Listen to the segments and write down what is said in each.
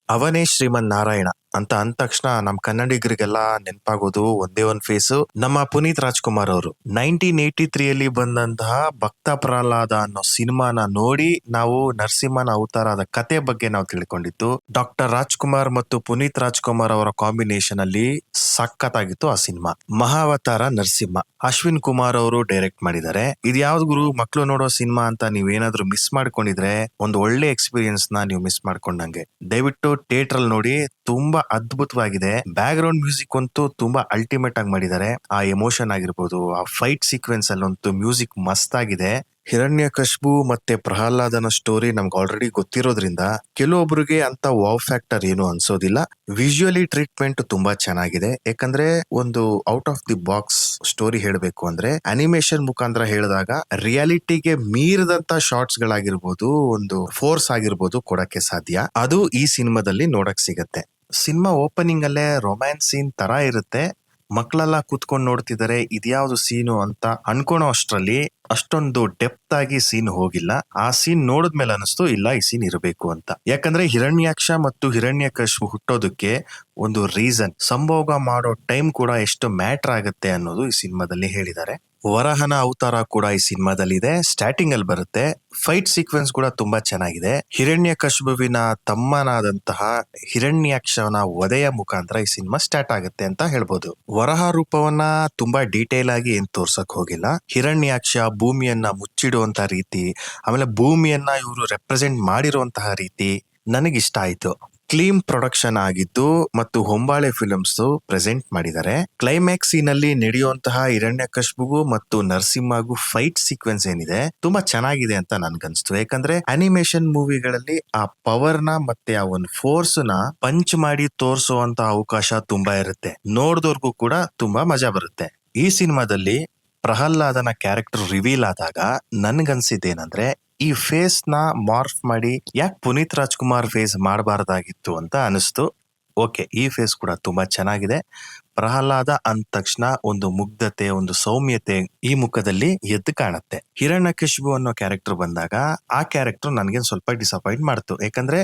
ಅವನೇ ಶ್ರೀಮನ್ ನಾರಾಯಣ ಅಂತ ಅಂದ ತಕ್ಷಣ ನಮ್ ಕನ್ನಡಿಗರಿಗೆಲ್ಲ ನೆನಪಾಗೋದು ಒಂದೇ ಒಂದ್ ಫೇಸು, ನಮ್ಮ ಪುನೀತ್ ರಾಜ್ಕುಮಾರ್ ಅವರು 1983 ಬಂದಂತಹ ಭಕ್ತ ಪ್ರಹ್ಲಾದ ಅನ್ನೋ ಸಿನಿಮಾನ ನೋಡಿ ನಾವು ನರಸಿಂಹನ ಅವತಾರದ ಕತೆ ಬಗ್ಗೆ ನಾವು ತಿಳ್ಕೊಂಡಿದ್ದು. ಡಾಕ್ಟರ್ ರಾಜ್ಕುಮಾರ್ ಮತ್ತು ಪುನೀತ್ ರಾಜ್ಕುಮಾರ್ ಅವರ ಕಾಂಬಿನೇಷನ್ ಅಲ್ಲಿ ಸಖತ್ತಾಗಿತ್ತು ಆ ಸಿನಿಮಾ. ಮಹಾವತಾರ ನರಸಿಂಹ, ಅಶ್ವಿನ್ ಕುಮಾರ್ ಅವರು ಡೈರೆಕ್ಟ್ ಮಾಡಿದ್ದಾರೆ. ಇದು ಯಾವ್ದು ಗುರು ಮಕ್ಳು ನೋಡೋ ಸಿನಿಮಾ ಅಂತ ನೀವೇನಾದ್ರೂ ಮಿಸ್ ಮಾಡ್ಕೊಂಡಿದ್ರೆ ಒಂದು ಒಳ್ಳೆ ಎಕ್ಸ್ಪೀರಿಯನ್ಸ್ ನ ನೀವು ಮಿಸ್ ಮಾಡ್ಕೊಂಡಂಗೆ. ದಯವಿಟ್ಟು ಥಿಯೇಟರ್ ಅಲ್ಲಿ ನೋಡಿ, ತುಂಬಾ ಅದ್ಭುತವಾಗಿದೆ. ಬ್ಯಾಕ್ ಗ್ರೌಂಡ್ ಮ್ಯೂಸಿಕ್ ಅಂತೂ ತುಂಬಾ ಅಲ್ಟಿಮೇಟ್ ಆಗಿ ಮಾಡಿದ್ದಾರೆ. ಆ ಎಮೋಷನ್ ಆಗಿರ್ಬೋದು, ಆ ಫೈಟ್ ಸೀಕ್ವೆನ್ಸ್ ಅಲ್ಲಂತೂ ಮ್ಯೂಸಿಕ್ ಮಸ್ತ್ ಆಗಿದೆ. ಹಿರಣ್ಯಕಶಿಪು ಮತ್ತೆ ಪ್ರಹ್ಲಾದನ ಸ್ಟೋರಿ ನಮ್ಗೆ ಆಲ್ರೆಡಿ ಗೊತ್ತಿರೋದ್ರಿಂದ ಕೆಲವೊಬ್ರಿಗೆ ಅಂತ ವಾವ್ ಫ್ಯಾಕ್ಟರ್ ಏನು ಅನ್ಸೋದಿಲ್ಲ. ವಿಜುವಲಿ ಟ್ರೀಟ್ಮೆಂಟ್ ತುಂಬಾ ಚೆನ್ನಾಗಿದೆ. ಯಾಕಂದ್ರೆ ಒಂದು out of the box story ಹೇಳ್ಬೇಕು ಅಂದ್ರೆ ಅನಿಮೇಷನ್ ಮುಖಾಂತರ ಹೇಳಿದಾಗ ರಿಯಾಲಿಟಿಗೆ ಮೀರಿದಂತ ಶಾರ್ಟ್ಸ್ ಗಳಾಗಿರ್ಬೋದು, ಒಂದು ಫೋರ್ಸ್ ಆಗಿರ್ಬೋದು ಕೊಡಕ್ಕೆ ಸಾಧ್ಯ. ಅದು ಈ ಸಿನಿಮಾದಲ್ಲಿ ನೋಡಕ್ ಸಿಗತ್ತೆ. ಸಿನಿಮಾ ಓಪನಿಂಗ್ ಅಲ್ಲೇ ರೊಮ್ಯಾನ್ಸ್ ಸೀನ್ ತರ ಇರುತ್ತೆ. ಮಕ್ಕಳೆಲ್ಲ ಕೂತ್ಕೊಂಡು ನೋಡ್ತಿದ್ದಾರೆ, ಇದ್ಯಾವ್ದು ಸೀನು ಅಂತ ಅನ್ಕೊಳೋ ಅಷ್ಟ್ರಲ್ಲಿ ಅಷ್ಟೊಂದು ಡೆಪ್ತ್ ಆಗಿ ಸೀನ್ ಹೋಗಿಲ್ಲ. ಆ ಸೀನ್ ನೋಡಿದ್ಮೇಲೆ ಅನಿಸ್ತು ಇಲ್ಲ ಈ ಸೀನ್ ಇರಬೇಕು ಅಂತ. ಯಾಕಂದ್ರೆ ಹಿರಣ್ಯಾಕ್ಷ ಮತ್ತು ಹಿರಣ್ಯಕಶಿಪು ಹುಟ್ಟೋದಕ್ಕೆ ಒಂದು ರೀಸನ್, ಸಂಭೋಗ ಮಾಡೋ ಟೈಮ್ ಕೂಡ ಎಷ್ಟು ಮ್ಯಾಟರ್ ಆಗುತ್ತೆ ಅನ್ನೋದು ಈ ಸಿನಿಮಾದಲ್ಲಿ ಹೇಳಿದ್ದಾರೆ. ವರಹನ ಅವತಾರ ಕೂಡ ಈ ಸಿನಿಮಾದಲ್ಲಿ ಇದೆ, ಸ್ಟಾರ್ಟಿಂಗ್ ಅಲ್ಲಿ ಬರುತ್ತೆ. ಫೈಟ್ ಸೀಕ್ವೆನ್ಸ್ ಕೂಡ ತುಂಬಾ ಚೆನ್ನಾಗಿದೆ. ಹಿರಣ್ಯಕಶಿಪುವಿನ ತಮ್ಮನಾದಂತಹ ಹಿರಣ್ಯಾಕ್ಷನ ವಧೆಯ ಮುಖಾಂತರ ಈ ಸಿನಿಮಾ ಸ್ಟಾರ್ಟ್ ಆಗುತ್ತೆ ಅಂತ ಹೇಳ್ಬೋದು. ವರಹ ರೂಪವನ್ನ ತುಂಬಾ ಡೀಟೇಲ್ ಆಗಿ ಏನ್ ತೋರ್ಸಕ್ ಹೋಗಿಲ್ಲ. ಹಿರಣ್ಯಾಕ್ಷ ಭೂಮಿಯನ್ನ ಮುಚ್ಚಿಡುವಂತ ರೀತಿ, ಆಮೇಲೆ ಭೂಮಿಯನ್ನ ಇವರು ರೆಪ್ರೆಸೆಂಟ್ ಮಾಡಿರುವಂತಹ ರೀತಿ ನನಗಿಷ್ಟ ಆಯ್ತು. ಕ್ಲೀನ್ ಪ್ರೊಡಕ್ಷನ್ ಆಗಿದ್ದು ಮತ್ತು ಹೊಂಬಾಳೆ ಫಿಲ್ಮ್ಸ್ ಪ್ರೆಸೆಂಟ್ ಮಾಡಿದ್ದಾರೆ. ಕ್ಲೈಮ್ಯಾಕ್ಸ್ ಸೀನ್ ಅಲ್ಲಿ ನಡೆಯುವಂತಹ ಹಿರಣ್ಯಕಶಿಪುಗೂ ಮತ್ತು ನರಸಿಂಹಗೂ ಫೈಟ್ ಸೀಕ್ವೆನ್ಸ್ ಏನಿದೆ ತುಂಬಾ ಚೆನ್ನಾಗಿದೆ ಅಂತ ನನ್ಗನ್ಸ್ತು. ಯಾಕಂದ್ರೆ ಅನಿಮೇಷನ್ ಮೂವಿಗಳಲ್ಲಿ ಆ ಪವರ್ ನ ಮತ್ತೆ ಆ ಒಂದು ಫೋರ್ಸ್ ನ ಪಂಚ್ ಮಾಡಿ ತೋರಿಸುವಂತ ಅವಕಾಶ ತುಂಬಾ ಇರುತ್ತೆ. ನೋಡ್ದವ್ರಿಗೂ ಕೂಡ ತುಂಬಾ ಮಜಾ ಬರುತ್ತೆ. ಈ ಸಿನಿಮಾದಲ್ಲಿ ಪ್ರಹ್ಲಾದನ ಕ್ಯಾರೆಕ್ಟರ್ ರಿವೀಲ್ ಆದಾಗ ನನ್ಗನ್ಸಿದ್ದೇನಂದ್ರೆ ಈ ಫೇಸ್ ನ ಮಾರ್ಫ್ ಮಾಡಿ ಯಾಕೆ ಪುನೀತ್ ರಾಜ್ಕುಮಾರ್ ಫೇಸ್ ಮಾಡಬಾರ್ದಾಗಿತ್ತು ಅಂತ ಅನಿಸ್ತು. ಓಕೆ, ಈ ಫೇಸ್ ಕೂಡ ತುಂಬಾ ಚೆನ್ನಾಗಿದೆ. ಪ್ರಹ್ಲಾದ ಅಂದ ತಕ್ಷಣ ಒಂದು ಮುಗ್ಧತೆ, ಒಂದು ಸೌಮ್ಯತೆ ಈ ಮುಖದಲ್ಲಿ ಎದ್ದು ಕಾಣುತ್ತೆ. ಹಿರಣ್ಯಕಶಿಪು ಅನ್ನೋ ಕ್ಯಾರೆಕ್ಟರ್ ಬಂದಾಗ ಆ ಕ್ಯಾರೆಕ್ಟರ್ ನನ್ಗೆ ಸ್ವಲ್ಪ ಡಿಸಪಾಯಿಂಟ್ ಮಾಡ್ತು. ಯಾಕಂದ್ರೆ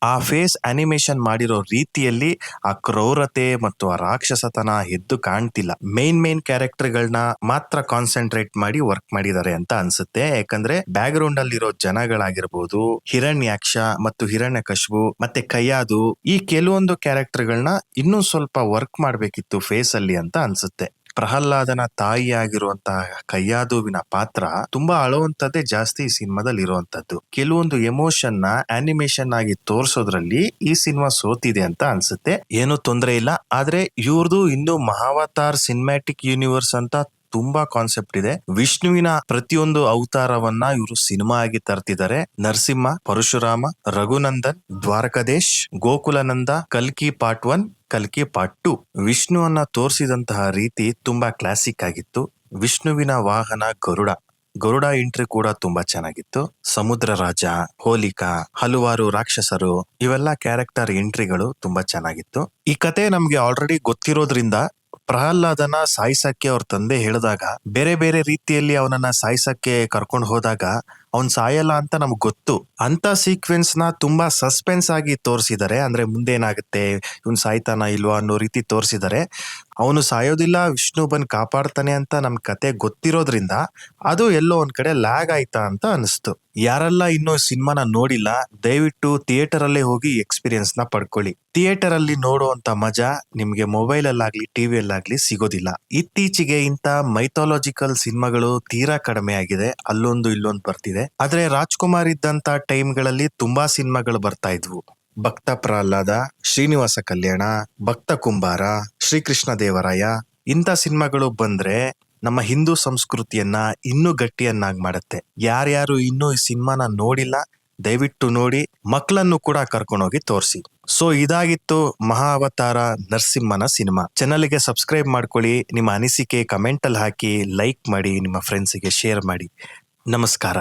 ಆ ಫೇಸ್ ಅನಿಮೇಷನ್ ಮಾಡಿರೋ ರೀತಿಯಲ್ಲಿ ಆ ಕ್ರೌರತೆ ಮತ್ತು ಆ ರಾಕ್ಷಸತನ ಎದ್ದು ಕಾಣ್ತಿಲ್ಲ. ಮೇನ್ ಕ್ಯಾರೆಕ್ಟರ್ ಗಳನ್ನ ಮಾತ್ರ ಕಾನ್ಸಂಟ್ರೇಟ್ ಮಾಡಿ ವರ್ಕ್ ಮಾಡಿದ್ದಾರೆ ಅಂತ ಅನ್ಸುತ್ತೆ. ಯಾಕಂದ್ರೆ ಬ್ಯಾಕ್ ಗ್ರೌಂಡ್ ಅಲ್ಲಿರೋ ಜನಗಳಾಗಿರ್ಬೋದು, ಹಿರಣ್ಯಾಕ್ಷ ಮತ್ತು ಹಿರಣ್ಯಕಶಿಪು ಮತ್ತೆ ಕೈಯಾದು, ಈ ಕೆಲವೊಂದು ಕ್ಯಾರೆಕ್ಟರ್ ಗಳನ್ನ ಇನ್ನೂ ಸ್ವಲ್ಪ ವರ್ಕ್ ಮಾಡ್ಬೇಕಿತ್ತು ಫೇಸ್ ಅಲ್ಲಿ ಅಂತ ಅನ್ಸುತ್ತೆ. ಪ್ರಹ್ಲಾದನ ತಾಯಿ ಆಗಿರುವಂತಹ ಕೈಯಾದುವಿನ ಪಾತ್ರ ತುಂಬಾ ಅಳುವಂತದ್ದೇ ಜಾಸ್ತಿ ಈ ಸಿನಿಮಾದಲ್ಲಿ ಇರುವಂತದ್ದು. ಕೆಲವೊಂದು ಎಮೋಷನ್ ನ ಅನಿಮೇಷನ್ ಆಗಿ ತೋರ್ಸೋದ್ರಲ್ಲಿ ಈ ಸಿನಿಮಾ ಸೋತಿದೆ ಅಂತ ಅನ್ಸುತ್ತೆ. ಏನು ತೊಂದರೆ ಇಲ್ಲ, ಆದ್ರೆ ಇವ್ರದು ಇನ್ನು ಮಹಾವತಾರ್ ಸಿನಿಮ್ಯಾಟಿಕ್ ಯೂನಿವರ್ಸ್ ಅಂತ ತುಂಬಾ ಕಾನ್ಸೆಪ್ಟ್ ಇದೆ. ವಿಷ್ಣುವಿನ ಪ್ರತಿಯೊಂದು ಅವತಾರವನ್ನ ಇವರು ಸಿನಿಮಾ ಆಗಿ ತರ್ತಿದ್ದಾರೆ. ನರಸಿಂಹ, ಪರಶುರಾಮ, ರಘುನಂದನ್, ದ್ವಾರಕಾದೇಶ್, ಗೋಕುಲನಂದ, ಕಲ್ಕಿ ಪಾರ್ಟ್ 1, ಕಲ್ಕಿ ಪಾರ್ಟ್ 2. ವಿಷ್ಣುವನ್ನ ತೋರಿಸಿದಂತಹ ರೀತಿ ತುಂಬಾ ಕ್ಲಾಸಿಕ್ ಆಗಿತ್ತು. ವಿಷ್ಣುವಿನ ವಾಹನ ಗರುಡ ಎಂಟ್ರಿ ಕೂಡ ತುಂಬಾ ಚೆನ್ನಾಗಿತ್ತು. ಸಮುದ್ರ ರಾಜ, ಹೋಲಿಕಾ, ಹಲವಾರು ರಾಕ್ಷಸರು, ಇವೆಲ್ಲ ಕ್ಯಾರೆಕ್ಟರ್ ಎಂಟ್ರಿಗಳು ತುಂಬಾ ಚೆನ್ನಾಗಿತ್ತು. ಈ ಕತೆ ನಮ್ಗೆ ಆಲ್ರೆಡಿ ಗೊತ್ತಿರೋದ್ರಿಂದ ಪ್ರಹ್ಲಾದನ ಸಾಯಿಸಕ್ಕೆ ಅವ್ರ ತಂದೆ ಹೇಳಿದಾಗ ಬೇರೆ ಬೇರೆ ರೀತಿಯಲ್ಲಿ ಅವನನ್ನ ಸಾಯಿಸಕ್ಕೆ ಕರ್ಕೊಂಡು ಹೋದಾಗ ಅವ್ನ್ ಸಾಯಲ್ಲ ಅಂತ ನಮ್ಗ್ ಗೊತ್ತು. ಅಂತ ಸೀಕ್ವೆನ್ಸ್ ನ ತುಂಬಾ ಸಸ್ಪೆನ್ಸ್ ಆಗಿ ತೋರಿಸಿದ್ದಾರೆ. ಅಂದ್ರೆ ಮುಂದೇನಾಗುತ್ತೆ, ಇವ್ನ್ ಸಾಯ್ತಾನ ಇಲ್ವಾ ಅನ್ನೋ ರೀತಿ ತೋರಿಸಿದ್ದಾರೆ. ಅವನು ಸಾಯೋದಿಲ್ಲ, ವಿಷ್ಣು ಬಂದ್ ಕಾಪಾಡ್ತಾನೆ ಅಂತ ನಮ್ ಕತೆ ಗೊತ್ತಿರೋದ್ರಿಂದ ಅದು ಎಲ್ಲೋ ಒಂದ್ ಕಡೆ ಲ್ಯಾಗ್ ಆಯ್ತಾ ಅಂತ ಅನಿಸ್ತು. ಯಾರೆಲ್ಲ ಇನ್ನೂ ಸಿನಿಮಾನ ನೋಡಿಲ್ಲ, ದಯವಿಟ್ಟು ಥಿಯೇಟರ್ ಅಲ್ಲೇ ಹೋಗಿ ಎಕ್ಸ್ಪೀರಿಯನ್ಸ್ ನ ಪಡ್ಕೊಳ್ಳಿ. ಥಿಯೇಟರ್ ಅಲ್ಲಿ ನೋಡುವಂತ ಮಜಾ ನಿಮ್ಗೆ ಮೊಬೈಲ್ ಅಲ್ಲಾಗ್ಲಿ ಟಿವಿಯಲ್ಲಾಗ್ಲಿ ಸಿಗೋದಿಲ್ಲ. ಇತ್ತೀಚೆಗೆ ಇಂತ ಮೈಥಾಲಜಿಕಲ್ ಸಿನಿಮಾಗಳು ತೀರಾ ಕಡಿಮೆ ಆಗಿದೆ, ಅಲ್ಲೊಂದು ಇಲ್ಲೊಂದು ಬರ್ತಿದೆ. ಆದ್ರೆ ರಾಜ್ಕುಮಾರ್ ಇದ್ದಂತ ಟೈಮ್ಗಳಲ್ಲಿ ತುಂಬಾ ಸಿನಿಮಾಗಳು ಬರ್ತಾ ಇದ್ವು. ಭಕ್ತ ಪ್ರಹ್ಲಾದ, ಶ್ರೀನಿವಾಸ ಕಲ್ಯಾಣ, ಭಕ್ತ ಕುಂಬಾರ, ಶ್ರೀಕೃಷ್ಣ ದೇವರಾಯ, ಇಂಥ ಸಿನಿಮಾಗಳು ಬಂದ್ರೆ ನಮ್ಮ ಹಿಂದೂ ಸಂಸ್ಕೃತಿಯನ್ನ ಇನ್ನೂ ಗಟ್ಟಿಯನ್ನಾಗಿ ಮಾಡುತ್ತೆ. ಯಾರ್ಯಾರು ಇನ್ನೂ ಈ ಸಿನಿಮಾನ ನೋಡಿಲ್ಲ ದಯವಿಟ್ಟು ನೋಡಿ, ಮಕ್ಕಳನ್ನು ಕೂಡ ಕರ್ಕೊಂಡೋಗಿ ತೋರಿಸಿ. ಸೊ ಇದಾಗಿತ್ತು ಮಹಾವತಾರ ನರಸಿಂಹನ ಸಿನಿಮಾ. ಚಾನಲ್ಗೆ ಸಬ್ಸ್ಕ್ರೈಬ್ ಮಾಡ್ಕೊಳ್ಳಿ. ನಿಮ್ಮ ಅನಿಸಿಕೆ ಕಮೆಂಟ್ ಅಲ್ಲಿ ಹಾಕಿ, ಲೈಕ್ ಮಾಡಿ, ನಿಮ್ಮ ಫ್ರೆಂಡ್ಸ್ಗೆ ಶೇರ್ ಮಾಡಿ. ನಮಸ್ಕಾರ.